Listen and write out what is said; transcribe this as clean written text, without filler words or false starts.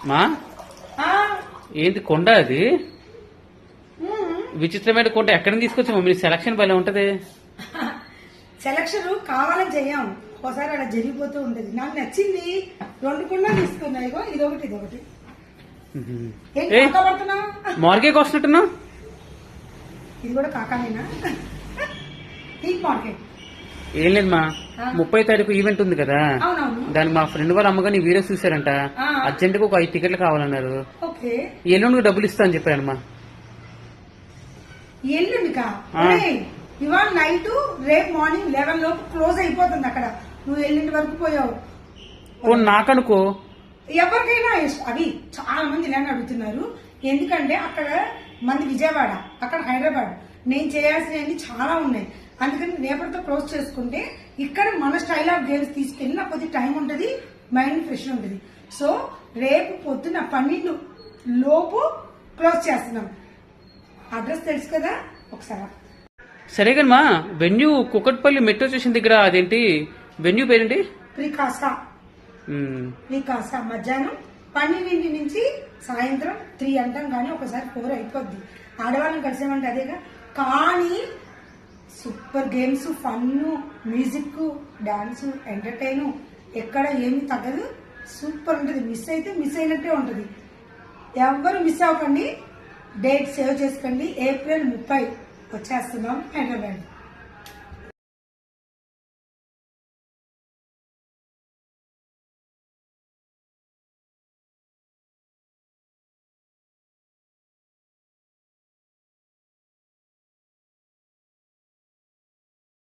మా ఏంటి కొండ అది విచిత్రమైన కొండ ఎక్కడ తీసుకొచ్చామా మీరు సెలక్షన్ భలే ఉంటది సెలక్షన్ కావాలని చెయ్యం ఒకసారి అలా జరిగిపోతూ ఉంటది నాకు నచ్చింది 2 కుండా తీసుకున్నా ఇదొకటి ఇదొకటి మార్కెట్ వస్తున్నట్టున్నా ఇది కూడా కాకానేనా టీక్ మార్కెట్ ఏం లేదు మా 30వ తారీఖు ఈవెంట్ ఉంది కదా దానికి మా ఫ్రెండ్ వాళ్ళ అమ్మగాని వీడియో చూసారంట అర్జెంట్ గా ఒక 5 టికెట్లు కావాలన్నారు ఎల్లుండికి డబ్బులు ఇస్తా అని చెప్పారమ్మా ఎల్లుండికా ఇవాళ నైట్ రేపు మార్నింగ్ 11 లోపు క్లోజ్ అయిపోతుంది అక్కడ నువ్వు ఎల్లుండి వరకు పోయావు నాకనుకో ఎవరికైనా అవి చాలా మంది ఇలానే అడుగుతున్నారు ఎందుకంటే అక్కడ మంది విజయవాడ అక్కడ హైదరాబాద్ నేను చేయాల్సినవి చాలా ఉన్నాయి అందుకని రేపటితో క్లోజ్ చేసుకుంటే ఇక్కడ మన స్టైల్ ఆఫ్ గేమ్స్ తీసుకెళ్ళి నాకు కొద్ది టైం ఉంటుంది మైండ్ ఫ్రెష్ ఉంటుంది సో రేపు పొద్దున 12 లోపు క్లోజ్ చేస్తున్నాం అడ్రస్ తెలుసు కదా ఒకసారి సరే కానీ మా వెన్యూ కుకట్పల్లి మెట్రో స్టేషన్ దగ్గర అదేంటి వెన్యూ పేరేంటి ప్రికాసా మధ్యాహ్నం 12 నుంచి సాయంత్రం 3 అంటాం కానీ ఒకసారి 4 అయిపోద్ది ఆడవాళ్ళని కలిసామంటే అదేగా కానీ super games fun music dance entertain ఎక్కడ ఏమి తగ్గదు సూపర్ ఉంటుంది మిస్ అయితే మిస్ అయినట్టే ఉంటుంది ఎవరు మిస్ అవ్వకండి డేట్ సేవ్ చేసుకోండి ఏప్రిల్ 30 వచ్చేస్తున్నాం హైదరాబాద్